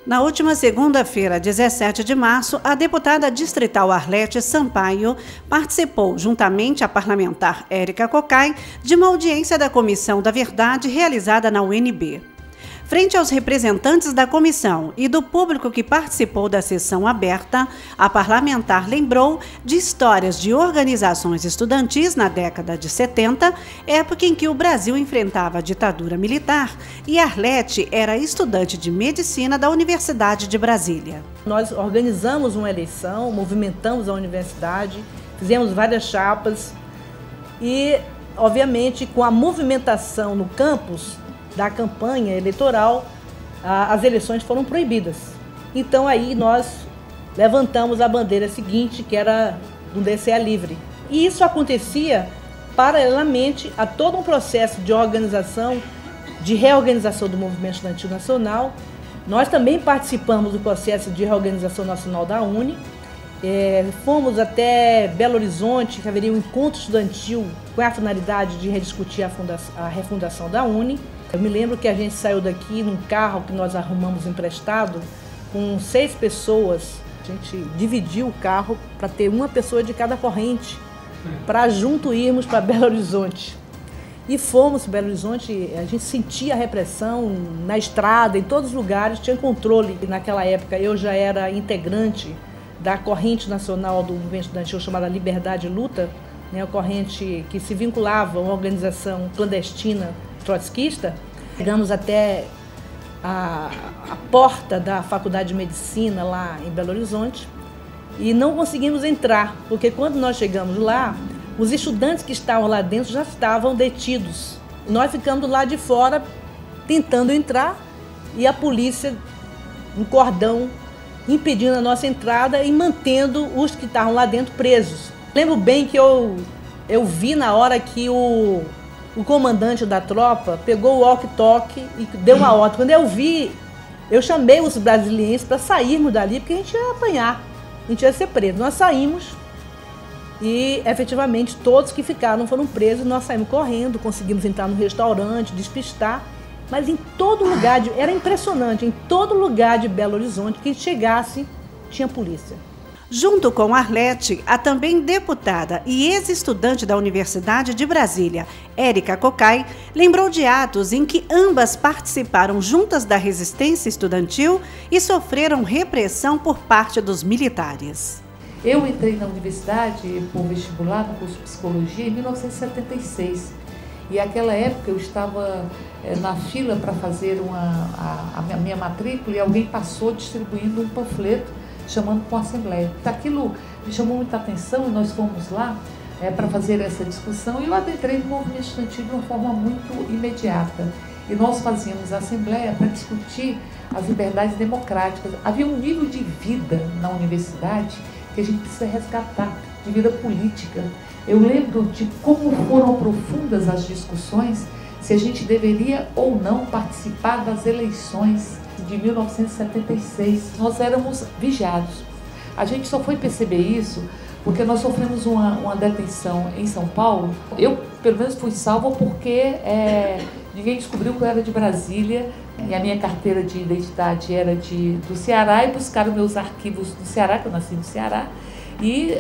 Na última segunda-feira, 17 de março, a deputada distrital Arlete Sampaio participou, juntamente à parlamentar Érica Cocai, de uma audiência da Comissão da Verdade realizada na UNB. Frente aos representantes da comissão e do público que participou da sessão aberta, a parlamentar lembrou de histórias de organizações estudantis na década de 70, época em que o Brasil enfrentava a ditadura militar, e Arlete era estudante de medicina da Universidade de Brasília. Nós organizamos uma eleição, movimentamos a universidade, fizemos várias chapas e, obviamente, com a movimentação no campus da campanha eleitoral, as eleições foram proibidas. Então aí nós levantamos a bandeira seguinte, que era do DCE livre. E isso acontecia paralelamente a todo um processo de organização, de reorganização do movimento estudantil nacional. Nós também participamos do processo de reorganização nacional da UNE. Fomos até Belo Horizonte, que haveria um encontro estudantil com a finalidade de rediscutir a refundação da UNE. Eu me lembro que a gente saiu daqui num carro que nós arrumamos emprestado, com 6 pessoas. A gente dividiu o carro para ter uma pessoa de cada corrente, para junto irmos para Belo Horizonte. E fomos para Belo Horizonte, a gente sentia a repressão na estrada, em todos os lugares, tinha controle. E naquela época eu já era integrante da corrente nacional do movimento estudantil chamada Liberdade e Luta, né, a corrente que se vinculava a uma organização clandestina trotskista. Chegamos até a porta da Faculdade de Medicina lá em Belo Horizonte e não conseguimos entrar, porque quando nós chegamos lá, os estudantes que estavam lá dentro já estavam detidos. Nós ficamos lá de fora tentando entrar e a polícia, um cordão, impedindo a nossa entrada e mantendo os que estavam lá dentro presos. Lembro bem que eu vi na hora que o comandante da tropa pegou o walkie-talkie e deu uma ordem. Quando eu vi, eu chamei os brasileiros para sairmos dali, porque a gente ia apanhar, a gente ia ser preso. Nós saímos e, efetivamente, todos que ficaram foram presos. Nós saímos correndo, conseguimos entrar no restaurante, despistar. Mas em todo lugar, era impressionante, em todo lugar de Belo Horizonte que chegasse, tinha polícia. Junto com Arlete, a também deputada e ex-estudante da Universidade de Brasília, Érica Cocai, lembrou de atos em que ambas participaram juntas da resistência estudantil e sofreram repressão por parte dos militares. Eu entrei na universidade por vestibular, no curso de psicologia, em 1976. E naquela época eu estava na fila para fazer a minha matrícula e alguém passou distribuindo um panfleto chamando para uma assembleia. Aquilo me chamou muita atenção e nós fomos lá para fazer essa discussão e eu adentrei no movimento estudantil de uma forma muito imediata. E nós fazíamos a assembleia para discutir as liberdades democráticas. Havia um nível de vida na universidade que a gente precisa resgatar, de vida política. Eu lembro de como foram profundas as discussões se a gente deveria ou não participar das eleições de 1976. Nós éramos vigiados. A gente só foi perceber isso porque nós sofremos uma detenção em São Paulo. Eu, pelo menos, fui salva porque ninguém descobriu que eu era de Brasília e a minha carteira de identidade era do Ceará e buscaram meus arquivos do Ceará, que eu nasci no Ceará. E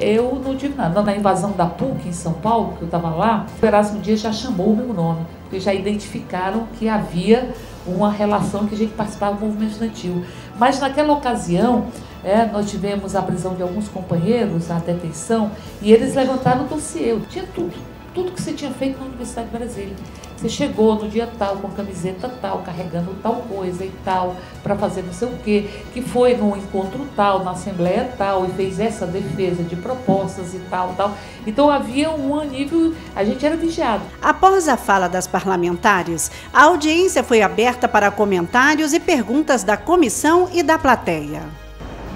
eu não tive nada. Na invasão da PUC em São Paulo, que eu estava lá, o Erasmo Dias já chamou o meu nome, porque já identificaram que havia uma relação que a gente participava do movimento estudantil. Mas naquela ocasião, nós tivemos a prisão de alguns companheiros, a detenção, e eles levantaram o dossiê. Tinha tudo que você tinha feito na Universidade de Brasília. Você chegou no dia tal, com a camiseta tal, carregando tal coisa e tal, para fazer não sei o quê, que foi num encontro tal, na assembleia tal, e fez essa defesa de propostas e tal. Então havia um nível, a gente era vigiado. Após a fala das parlamentares, a audiência foi aberta para comentários e perguntas da comissão e da plateia.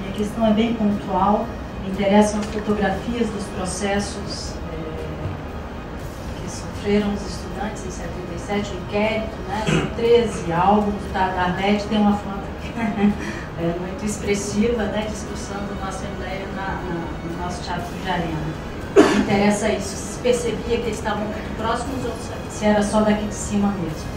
Minha questão é bem pontual, me interessam as fotografias dos processos que sofreram os estudantes em 77, o inquérito, né? São 13 álbuns da Arlete, tem uma foto muito expressiva, né? Discussão de uma assembleia no nosso Teatro de Arena. Me interessa isso, se percebia que eles estavam muito próximos ou se era só daqui de cima mesmo.